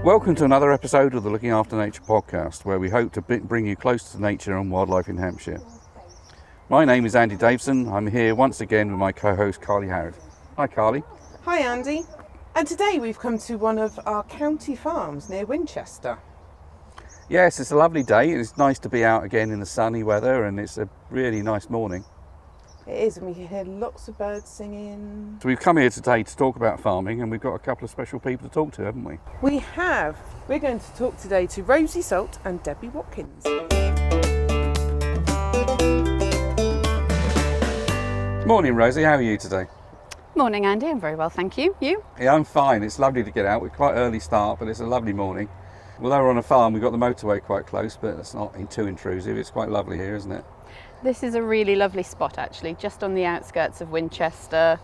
Welcome to another episode of the Looking After Nature podcast, where we hope to bring you close to nature and wildlife in Hampshire. My name is Andy Davison. I'm here once again with my co-host Carly Harrod. Hi Carly. Hi Andy. And today we've come to one of our county farms near Winchester. Yes, it's a lovely day. It's nice to be out again in the sunny weather, and it's a really nice morning. It is, and we can hear lots of birds singing. So we've come here today to talk about farming, and we've got a couple of special people to talk to, haven't we? We have. We're going to talk today to Rosie Salt and Debbie Watkins. Morning Rosie, how are you today? Morning Andy, I'm very well thank you. You? Yeah, I'm fine. It's lovely to get out. We're quite early start, but it's a lovely morning. Although we're on a farm, we've got the motorway quite close, but it's not too intrusive. It's quite lovely here, isn't it? This is a really lovely spot actually, just on the outskirts of Winchester,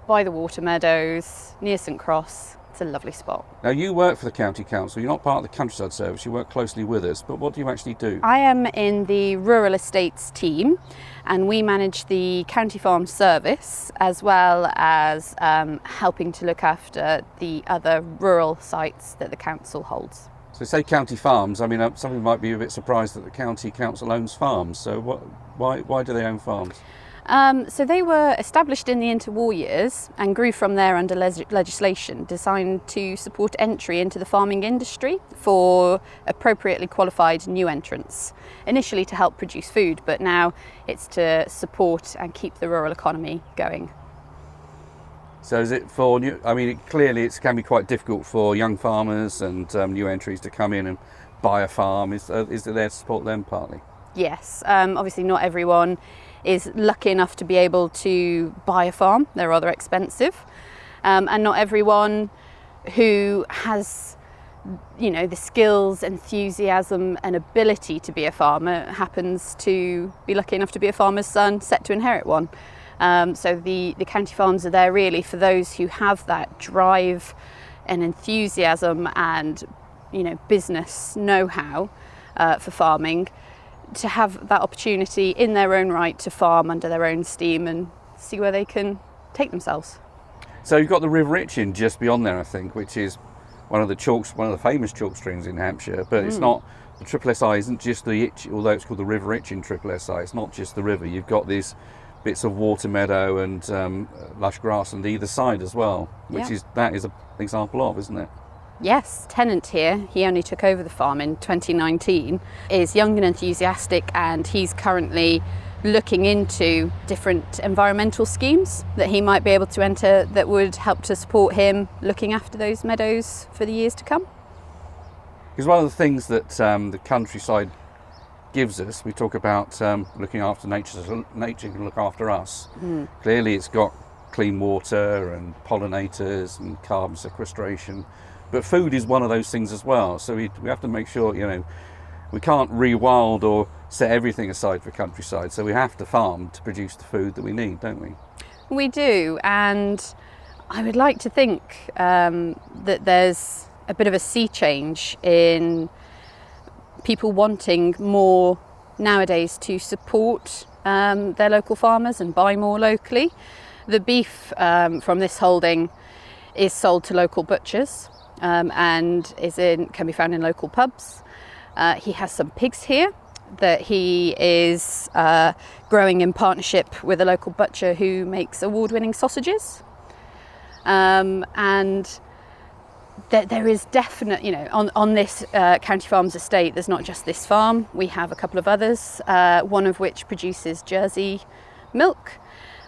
by the water meadows, near St Cross. It's a lovely spot. Now you work for the County Council, you're not part of the Countryside Service, you work closely with us, but what do you actually do? I am in the Rural Estates team and we manage the County Farm service as well as helping to look after the other rural sites that the council holds. So say county farms, I mean somebody might be a bit surprised that the County Council owns farms, so why do they own farms? So they were established in the interwar years and grew from there under legislation designed to support entry into the farming industry for appropriately qualified new entrants. Initially to help produce food, but now it's to support and keep the rural economy going. So is it for new, I mean clearly it can be quite difficult for young farmers and new entries to come in and buy a farm. Is it there to support them partly? Yes, obviously not everyone is lucky enough to be able to buy a farm. They're rather expensive, and not everyone who has, you know, the skills, enthusiasm and ability to be a farmer happens to be lucky enough to be a farmer's son set to inherit one. So the county farms are there really for those who have that drive and enthusiasm and, you know, business know-how for farming, to have that opportunity in their own right to farm under their own steam and see where they can take themselves. So you've got the River Itchen just beyond there, I think, which is one of the famous chalk streams in Hampshire, but it's not, the Triple SI isn't just the Itchen, although it's called the River Itchen Triple SI, it's not just the river. You've got these bits of water meadow and lush grass on either side as well, which is an example of, isn't it? Yes, tenant here, he only took over the farm in 2019, is young and enthusiastic, and he's currently looking into different environmental schemes that he might be able to enter that would help to support him looking after those meadows for the years to come. Because one of the things that the countryside gives us, we talk about looking after nature, so nature can look after us. Clearly it's got clean water and pollinators and carbon sequestration, but food is one of those things as well. So we have to make sure, you know, we can't rewild or set everything aside for countryside, so we have to farm to produce the food that we need, don't we? We do, and I would like to think that there's a bit of a sea change in people wanting more nowadays to support their local farmers and buy more locally. The beef from this holding is sold to local butchers and can be found in local pubs. He has some pigs here that he is growing in partnership with a local butcher who makes award-winning sausages. And there is definite, you know, on this County Farms estate, there's not just this farm. We have a couple of others, one of which produces Jersey milk,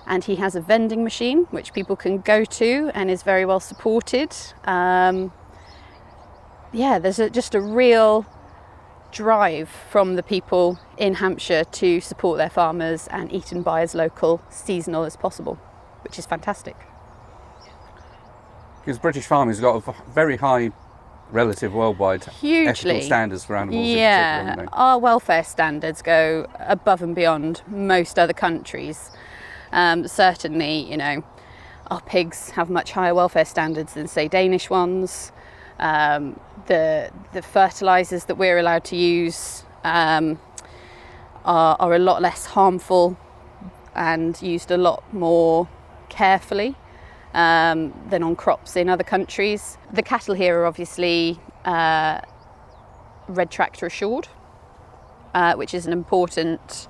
and he has a vending machine which people can go to and is very well supported. There's just a real drive from the people in Hampshire to support their farmers and eat and buy as local, seasonal as possible, which is fantastic. Because British farming has got a very high relative worldwide ethical standards for animals. Yeah, in particular, our welfare standards go above and beyond most other countries. Certainly, you know, our pigs have much higher welfare standards than, say, Danish ones. The fertilisers that we're allowed to use are a lot less harmful and used a lot more carefully. than on crops in other countries. The cattle here are obviously red tractor assured, which is an important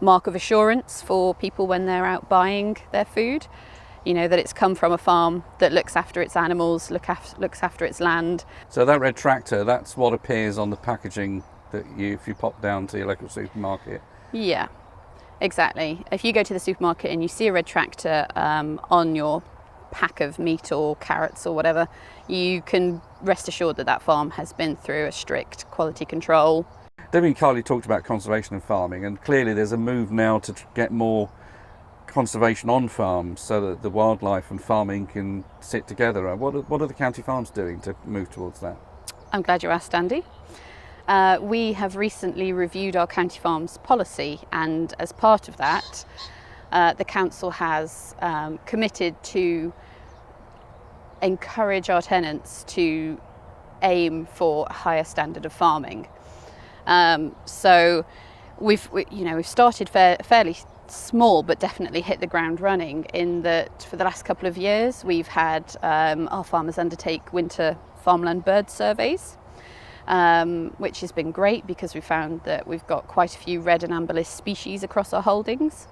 mark of assurance for people when they're out buying their food. You know, that it's come from a farm that looks after its animals, looks after its land. So that red tractor, that's what appears on the packaging that if you pop down to your local supermarket. Yeah, exactly. If you go to the supermarket and you see a red tractor on your pack of meat or carrots or whatever, you can rest assured that that farm has been through a strict quality control. Debbie and Carly talked about conservation and farming, and clearly there's a move now to get more conservation on farms so that the wildlife and farming can sit together. What are the county farms doing to move towards that? I'm glad you asked, Andy. We have recently reviewed our county farms policy, and as part of that, the council has committed to encourage our tenants to aim for a higher standard of farming. So we've started fairly small, but definitely hit the ground running in that for the last couple of years we've had our farmers undertake winter farmland bird surveys, which has been great because we found that we've got quite a few red and amber list species across our holdings.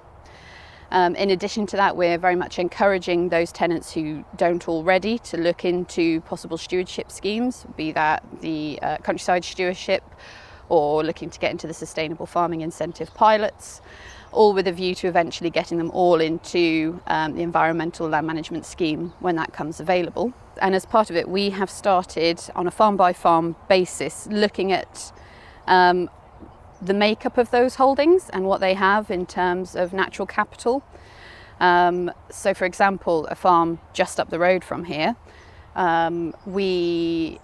In addition to that, we're very much encouraging those tenants who don't already to look into possible stewardship schemes, be that the countryside stewardship or looking to get into the sustainable farming incentive pilots, all with a view to eventually getting them all into the environmental land management scheme when that comes available. And as part of it, we have started on a farm by farm basis looking at the makeup of those holdings and what they have in terms of natural capital. So for example, a farm just up the road from here, we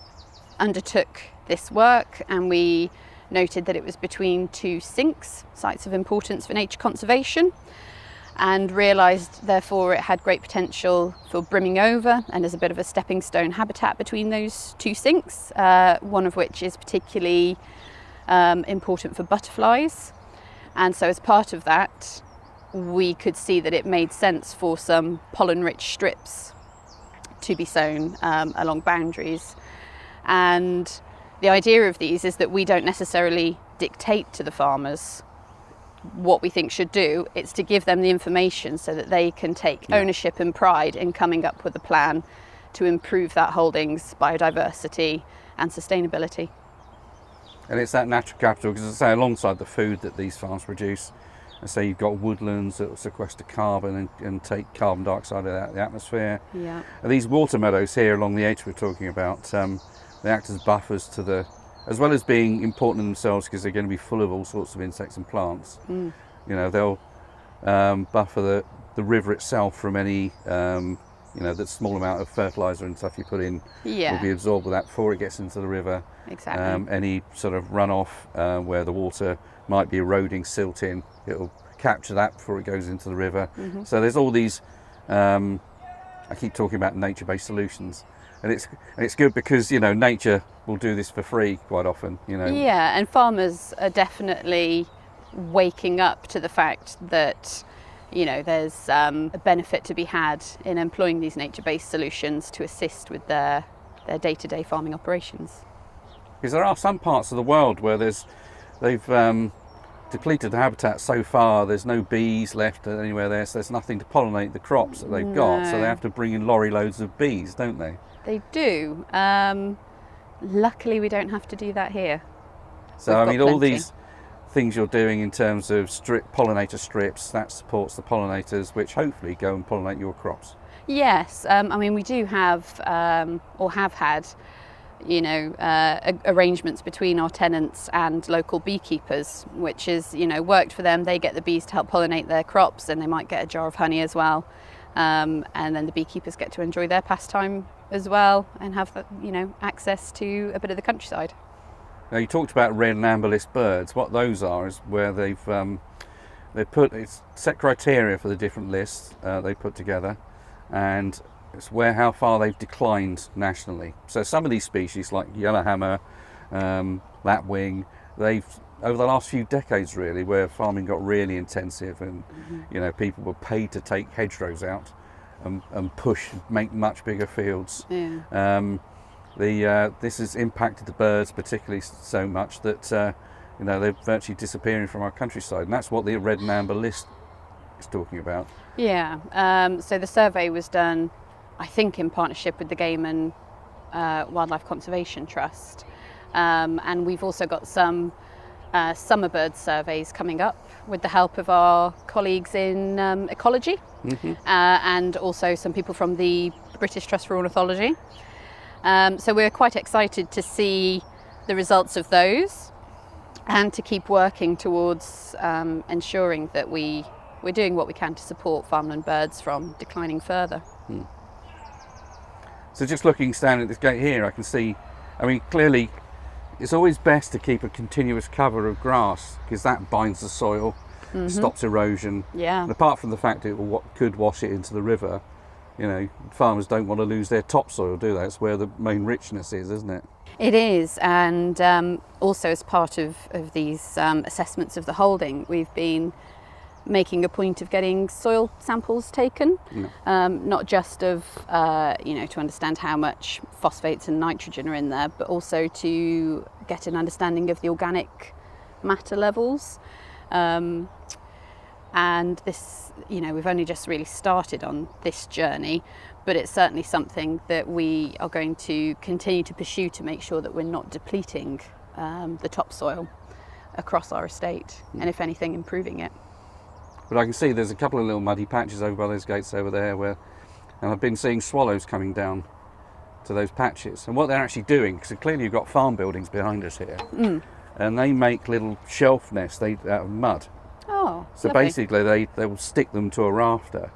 undertook this work and we noted that it was between two sinks, sites of importance for nature conservation, and realised therefore it had great potential for brimming over and as a bit of a stepping stone habitat between those two sinks, one of which is particularly important for butterflies. And so as part of that, we could see that it made sense for some pollen-rich strips to be sown along boundaries. And the idea of these is that we don't necessarily dictate to the farmers what we think should do. It's to give them the information so that they can take ownership and pride in coming up with a plan to improve that holding's biodiversity and sustainability. And it's that natural capital, because as I say, alongside the food that these farms produce, I say you've got woodlands that sequester carbon and take carbon dioxide out of the atmosphere. Yeah. And these water meadows here along the edge we're talking about, they act as buffers to the, as well as being important in themselves because they're going to be full of all sorts of insects and plants. You know, they'll buffer the river itself from any, the small amount of fertiliser and stuff you put in will be absorbed with that before it gets into the river. Exactly. Any sort of runoff where the water might be eroding, silting, it'll capture that before it goes into the river. So there's all these, I keep talking about nature-based solutions. And it's good because, you know, nature will do this for free quite often, you know. Yeah, and farmers are definitely waking up to the fact that, you know, there's a benefit to be had in employing these nature-based solutions to assist with their day-to-day farming operations. Because there are some parts of the world where they've depleted the habitat so far, there's no bees left anywhere there, so there's nothing to pollinate the crops that they've got, so they have to bring in lorry loads of bees, don't they? They do. Luckily, we don't have to do that here. So, I mean, all these things you're doing in terms of pollinator strips, that supports the pollinators, which hopefully go and pollinate your crops. Yes. I mean, we do have, or have had, you know, arrangements between our tenants and local beekeepers, which is, you know, worked for them. They get the bees to help pollinate their crops, and they might get a jar of honey as well. And then the beekeepers get to enjoy their pastime as well and have, you know, access to a bit of the countryside. Now, you talked about red and amber list birds. What those are is where they've put it's set criteria for the different lists they put together, and it's how far they've declined nationally. So some of these species, like yellowhammer, lapwing, they've over the last few decades really, where farming got really intensive and you know, people were paid to take hedgerows out, and push, make much bigger fields. Yeah. This has impacted the birds particularly so much that they're virtually disappearing from our countryside, and that's what the red and amber list is talking about. Yeah. So the survey was done, I think, in partnership with the Game and Wildlife Conservation Trust, and we've also got some summer bird surveys coming up with the help of our colleagues in ecology, and also some people from the British Trust for Ornithology. So we're quite excited to see the results of those and to keep working towards ensuring that we're doing what we can to support farmland birds from declining further. So just standing at this gate here, I can see, clearly it's always best to keep a continuous cover of grass because that binds the soil, stops erosion. Yeah. And apart from the fact it could wash it into the river, farmers don't want to lose their topsoil, do they? It's where the main richness is, isn't it? It is, and also as part of these assessments of the holding, we've been making a point of getting soil samples taken, not just of, to understand how much phosphates and nitrogen are in there, but also to get an understanding of the organic matter levels. And this, we've only just really started on this journey, but it's certainly something that we are going to continue to pursue to make sure that we're not depleting the topsoil across our estate, and if anything, improving it. But I can see there's a couple of little muddy patches over by those gates over there and I've been seeing swallows coming down to those patches. And what they're actually doing, because clearly you've got farm buildings behind us here, and they make little shelf nests out of mud. Oh, so lovely. Basically they will stick them to a rafter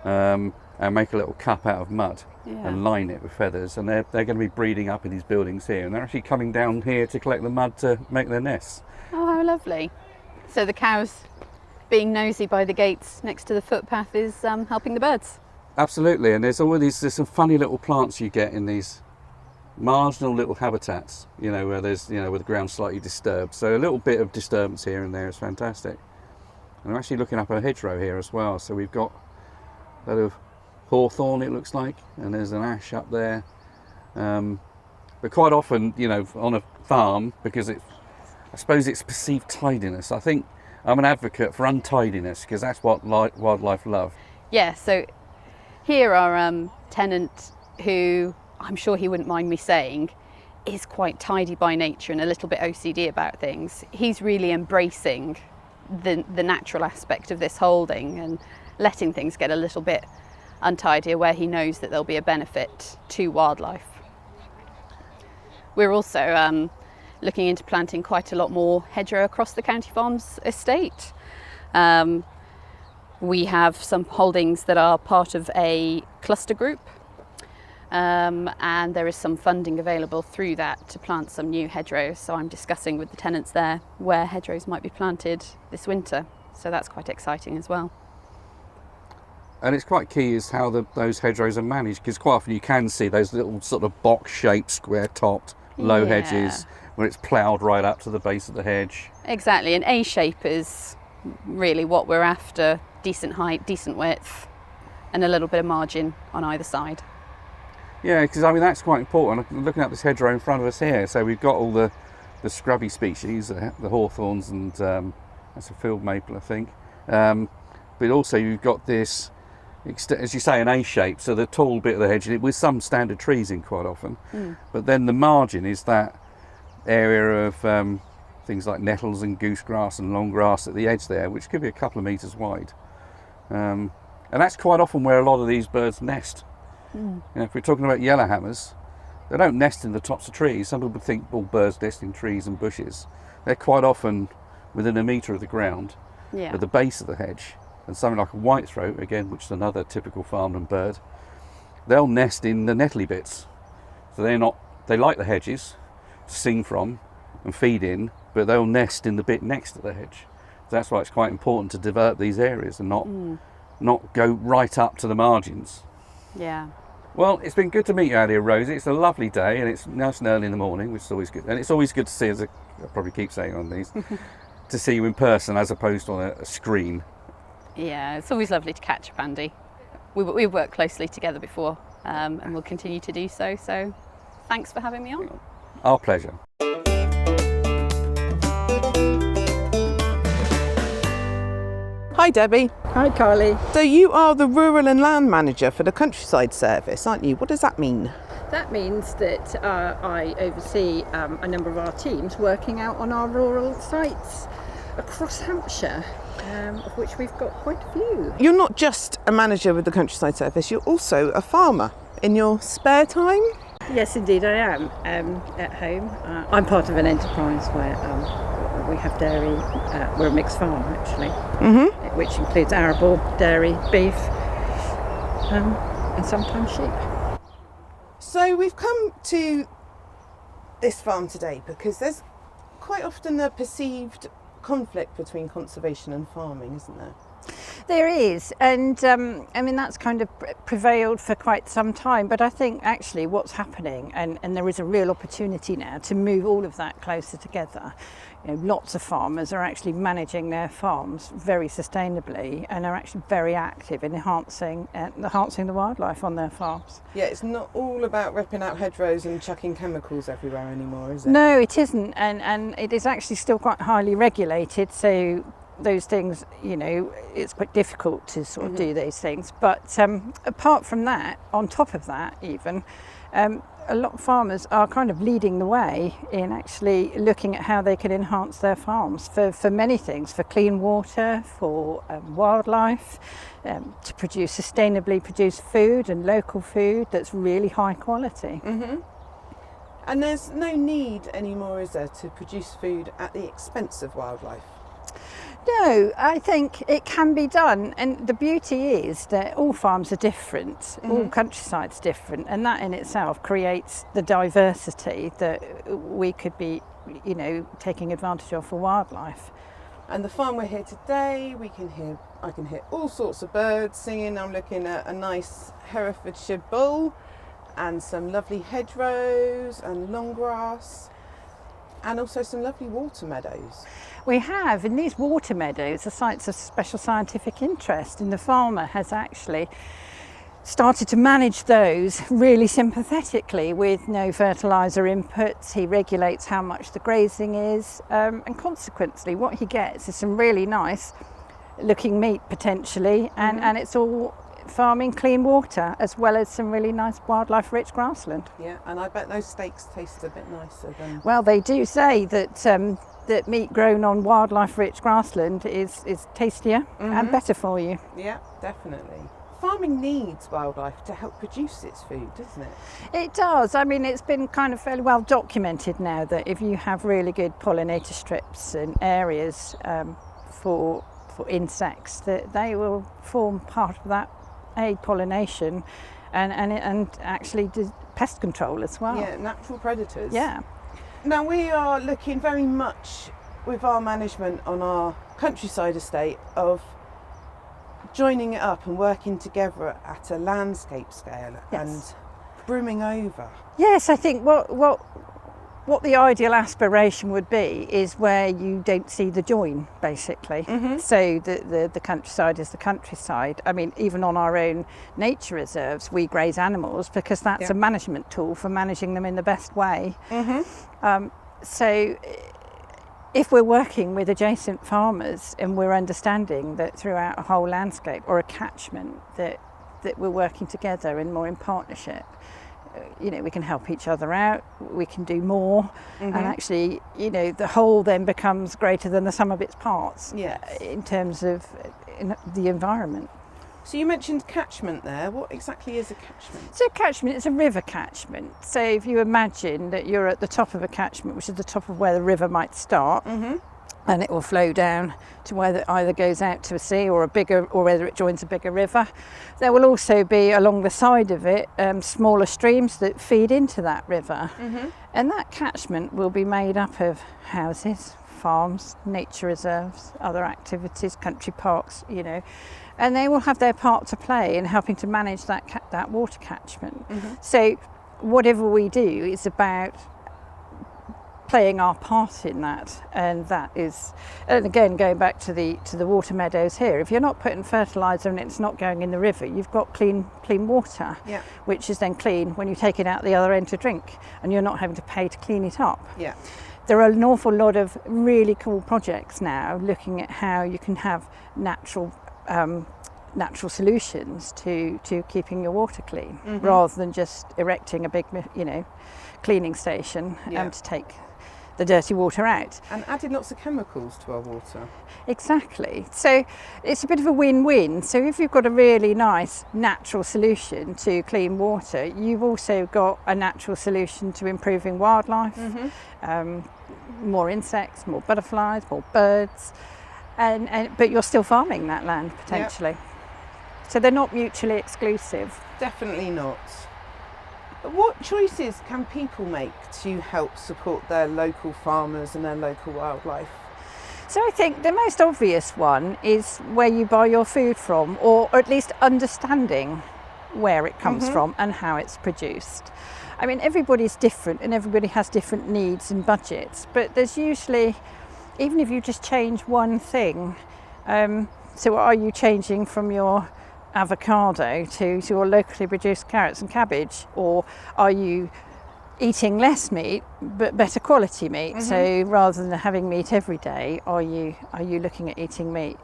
and make a little cup out of mud and line it with feathers, and they're going to be breeding up in these buildings here, and they're actually coming down here to collect the mud to make their nests. Oh, how lovely. So the cows being nosy by the gates next to the footpath is helping the birds. Absolutely, and there's some funny little plants you get in these marginal little habitats, where there's, where the ground's slightly disturbed. So a little bit of disturbance here and there is fantastic. And I'm actually looking up a hedgerow here as well. So we've got a lot of hawthorn, it looks like, and there's an ash up there. But quite often, on a farm, because I suppose it's perceived tidiness. I think I'm an advocate for untidiness because that's what wildlife love. Yeah, so here our tenant, who I'm sure he wouldn't mind me saying, is quite tidy by nature and a little bit OCD about things. He's really embracing the natural aspect of this holding and letting things get a little bit untidier where he knows that there'll be a benefit to wildlife. We're also looking into planting quite a lot more hedgerow across the County Farms estate. We have some holdings that are part of a cluster group, and there is some funding available through that to plant some new hedgerows. So I'm discussing with the tenants there where hedgerows might be planted this winter. So that's quite exciting as well. And it's quite key is how those hedgerows are managed, because quite often you can see those little sort of box-shaped, square-topped, low hedges where it's ploughed right up to the base of the hedge. Exactly, an A shape is really what we're after. Decent height, decent width, and a little bit of margin on either side. Yeah, because that's quite important. I'm looking at this hedgerow in front of us here. So we've got all the scrubby species, the hawthorns, and that's a field maple, I think. But also you've got this, as you say, an A shape, so the tall bit of the hedge with some standard trees in quite often. But then the margin is that area of things like nettles and goosegrass and long grass at the edge there, which could be a couple of metres wide. And that's quite often where a lot of these birds nest. If we're talking about yellowhammers, they don't nest in the tops of trees. Some people think all birds nest in trees and bushes. They're quite often within a metre of the ground, at the base of the hedge. And something like a whitethroat, again, which is another typical farmland bird, they'll nest in the nettly bits. So they like the hedges to sing from and feed in, but they'll nest in the bit next to the hedge. So that's why it's quite important to develop these areas and not go right up to the margins. Yeah. Well, it's been good to meet you out here, Rosie. It's a lovely day, and it's nice and early in the morning, which is always good. And it's always good to see, as I probably keep saying on these, to see you in person as opposed to on a screen. Yeah, it's always lovely to catch up, Andy. we've worked closely together before, and we'll continue to do so. So thanks for having me on. Our pleasure. Hi Debbie. Hi Carly. So you are the Rural and Land Manager for the Countryside Service, aren't you? What does that mean? That means that I oversee a number of our teams working out on our rural sites across Hampshire, of which we've got quite a few. You're not just a manager with the Countryside Service, you're also a farmer in your spare time? Yes, indeed I am. At home, I'm part of an enterprise where we have dairy. We're a mixed farm actually, which includes arable, dairy, beef, and sometimes sheep. So we've come to this farm today because there's quite often a perceived conflict between conservation and farming, isn't there? There is, and I mean that's kind of prevailed for quite some time, but I think actually what's happening, and there is a real opportunity now to move all of that closer together. You know, lots of farmers are actually managing their farms very sustainably and are actually very active in enhancing the wildlife on their farms. Yeah, it's not all about ripping out hedgerows and chucking chemicals everywhere anymore, is it? No, it isn't, and it is actually still quite highly regulated, so those things, you know, it's quite difficult to sort of do those things. But apart from that, on top of that even, a lot of farmers are kind of leading the way in actually looking at how they can enhance their farms for many things, for clean water, for wildlife, to produce sustainably produced food and local food that's really high quality. And there's no need anymore, is there, to produce food at the expense of wildlife? No, I think it can be done, and the beauty is that all farms are different, all countryside's different, and that in itself creates the diversity that we could be, you know, taking advantage of for wildlife. And the farm we're here today, I can hear all sorts of birds singing. I'm looking at a nice Herefordshire bull and some lovely hedgerows and long grass, and also some lovely water meadows. We have, and these water meadows are sites of special scientific interest, and the farmer has actually started to manage those really sympathetically with no fertiliser inputs. He regulates how much the grazing is, and consequently what he gets is some really nice looking meat potentially, and it's all farming clean water as well as some really nice wildlife rich grassland. Yeah, and I bet those steaks taste a bit nicer than... Well, they do say that that meat grown on wildlife rich grassland is tastier and better for you. Yeah, definitely. Farming needs wildlife to help produce its food, doesn't it? It does. I mean, it's been kind of fairly well documented now that if you have really good pollinator strips and areas for insects, that they will form part of that aid pollination and actually pest control as well. Yeah, natural predators. Yeah. Now we are looking very much with our management on our countryside estate of joining it up and working together at a landscape scale and brooming over. Yes, I think what the ideal aspiration would be is where you don't see the join, basically. So the countryside is the countryside. I mean, even on our own nature reserves, we graze animals because that's a management tool for managing them in the best way. So if we're working with adjacent farmers and we're understanding that throughout a whole landscape or a catchment that we're working together and more in partnership, you know, we can help each other out, we can do more, and actually, you know, the whole then becomes greater than the sum of its parts in terms of the environment. So you mentioned catchment there. What exactly is a catchment? So catchment is a river catchment. So if you imagine that you're at the top of a catchment, which is the top of where the river might start, and it will flow down to where it either goes out to a sea or whether it joins a bigger river. There will also be along the side of it smaller streams that feed into that river, and that catchment will be made up of houses, farms, nature reserves, other activities, country parks, you know, and they will have their part to play in helping to manage that water catchment. So whatever we do is about playing our part in that, and that is, and again going back to the water meadows here, if you're not putting fertiliser and it's not going in the river, you've got clean water, Yeah. which is then clean when you take it out the other end to drink, and you're not having to pay to clean it up. Yeah. There are an awful lot of really cool projects now looking at how you can have natural solutions to keeping your water clean, rather than just erecting a big, cleaning station to take the dirty water out. And added lots of chemicals to our water. Exactly. So it's a bit of a win-win. So if you've got a really nice natural solution to clean water, you've also got a natural solution to improving wildlife, more insects, more butterflies, more birds, but you're still farming that land potentially. So they're not mutually exclusive. Definitely not. What choices can people make to help support their local farmers and their local wildlife? So I think the most obvious one is where you buy your food from, or at least understanding where it comes from and how it's produced. I mean, everybody's different and everybody has different needs and budgets, but there's usually, even if you just change one thing, so are you changing from your avocado to your locally produced carrots and cabbage, or are you eating less meat but better quality meat? So rather than having meat every day, are you looking at eating meat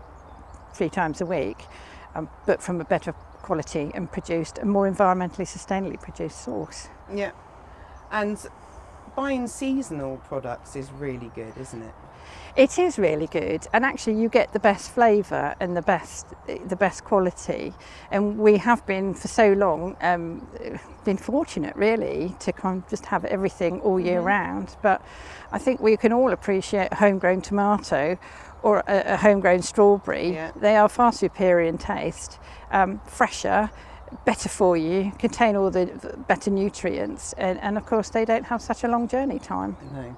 3 times a week, but from a better quality and produced and more environmentally sustainably produced source? Yeah. And buying seasonal products is really good, isn't it? It is really good, and actually you get the best flavour and the best quality, and we have been for so long been fortunate really to kind of just have everything all year round. But I think we can all appreciate a homegrown tomato or a homegrown strawberry. They are far superior in taste, fresher, better for you, contain all the better nutrients, and of course they don't have such a long journey time. No.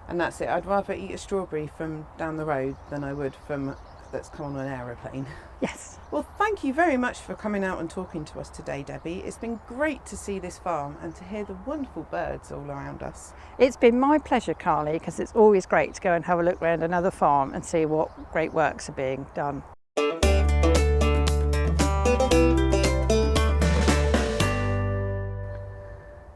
And that's it. I'd rather eat a strawberry from down the road than I would from that's come on an aeroplane. Yes. Well, thank you very much for coming out and talking to us today, Debbie. It's been great to see this farm and to hear the wonderful birds all around us. It's been my pleasure, Carly, because it's always great to go and have a look around another farm and see what great works are being done.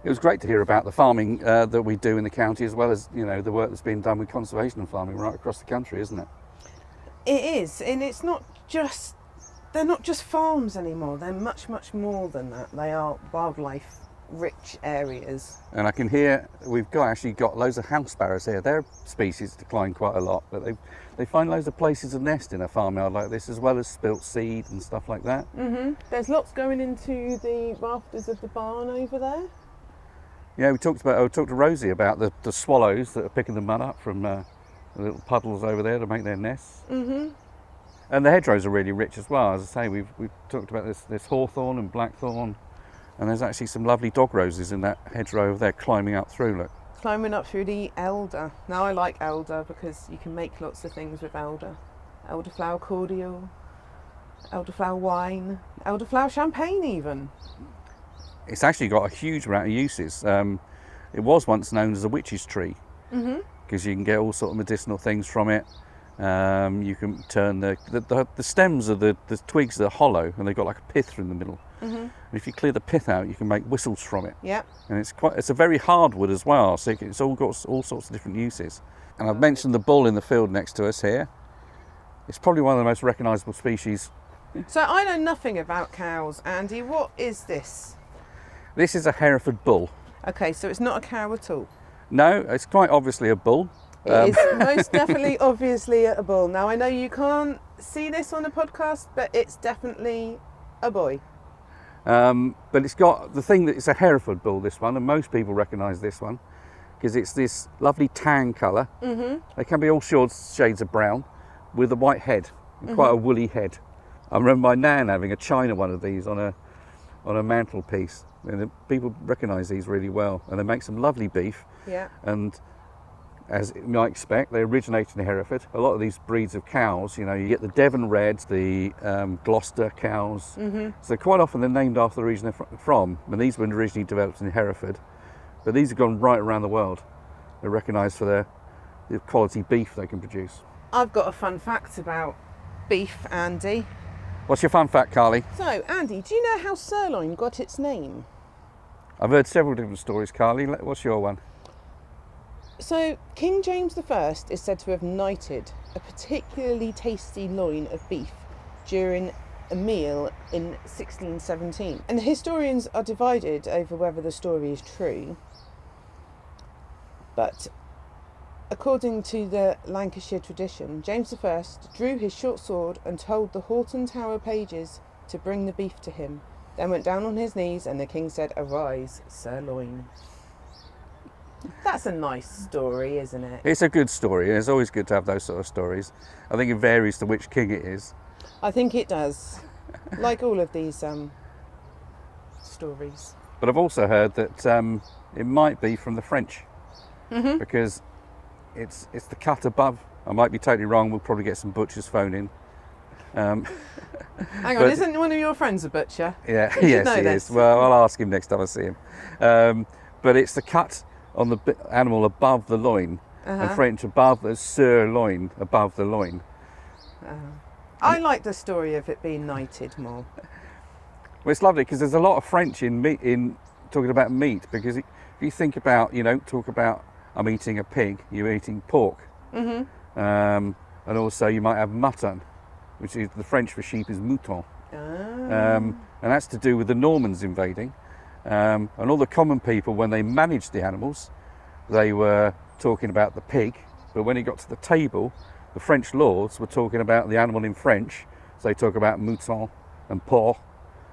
It was great to hear about the farming that we do in the county, as well as the work that's being done with conservation and farming right across the country, isn't it? It is, and they're not just farms anymore. They're much, much more than that. They are wildlife-rich areas. And I can hear we've actually got loads of house sparrows here. Their species decline quite a lot, but they find loads of places to nest in a farmyard like this, as well as spilt seed and stuff like that. There's lots going into the rafters of the barn over there. Yeah, I talked to Rosie about the swallows that are picking the mud up from the little puddles over there to make their nests. And the hedgerows are really rich as well. As I say, we've talked about this hawthorn and blackthorn, and there's actually some lovely dog roses in that hedgerow over there climbing up through. Look. Climbing up through the elder. Now I like elder because you can make lots of things with elder. Elderflower cordial, elderflower wine, elderflower champagne even. It's actually got a huge amount of uses. It was once known as a witch's tree because you can get all sort of medicinal things from it. You can turn the stems of the twigs are hollow and they've got like a pith in the middle. And if you clear the pith out, you can make whistles from it. Yeah. And it's a very hard wood as well, so it's all got all sorts of different uses. And I've mentioned the bull in the field next to us here. It's probably one of the most recognisable species. So I know nothing about cows, Andy. What is this? This is a Hereford bull. Okay, so it's not a cow at all. No, it's quite obviously a bull. It is most definitely obviously a bull. Now I know you can't see this on a podcast, but it's definitely a boy. But it's got the thing that it's a Hereford bull, this one, and most people recognise this one because it's this lovely tan colour. They can be all shades of brown with a white head, and quite a woolly head. I remember my nan having a china one of these on a mantelpiece. And people recognise these really well, and they make some lovely beef. Yeah. And as you might expect, they originate in Hereford. A lot of these breeds of cows, you get the Devon Reds, the Gloucester cows. So quite often they're named after the region they're from. And these were originally developed in Hereford, but these have gone right around the world. They're recognised for the quality beef they can produce. I've got a fun fact about beef, Andy. What's your fun fact, Carly? So, Andy, do you know how sirloin got its name? I've heard several different stories, Carly. What's your one? So, King James I is said to have knighted a particularly tasty loin of beef during a meal in 1617. And historians are divided over whether the story is true. But according to the Lancashire tradition, James I drew his short sword and told the Horton Tower pages to bring the beef to him, then went down on his knees and the king said, "Arise, sirloin." That's a nice story, isn't it? It's a good story. It's always good to have those sort of stories. I think it varies to which king it is. I think it does. Like all of these stories. But I've also heard that it might be from the French, because it's the cut above. I might be totally wrong. We'll probably get some butchers phone in. Hang on, isn't one of your friends a butcher? Yeah, yes, he is. Well, I'll ask him next time I see him. But it's the cut on the animal above the loin, and French above the sirloin, above the loin. I like the story of it being knighted more. Well, it's lovely because there's a lot of French in meat, in talking about meat, because if you think about, talk about I'm eating a pig, you're eating pork. And also you might have mutton, which is the French for sheep is mouton. And that's to do with the Normans invading. And all the common people, when they managed the animals, they were talking about the pig, but when it got to the table, the French lords were talking about the animal in French, so they talk about mouton and porc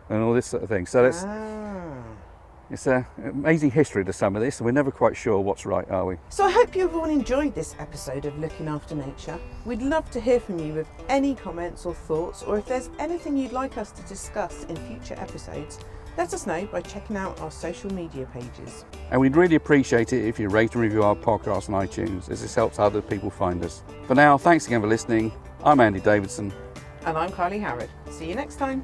and all this sort of thing. So it's an amazing history to some of this, and we're never quite sure what's right, are we? So I hope you've all enjoyed this episode of Looking After Nature. We'd love to hear from you with any comments or thoughts, or if there's anything you'd like us to discuss in future episodes. Let us know by checking out our social media pages. And we'd really appreciate it if you rate and review our podcast on iTunes, as this helps other people find us. For now, thanks again for listening. I'm Andy Davidson. And I'm Carly Howard. See you next time.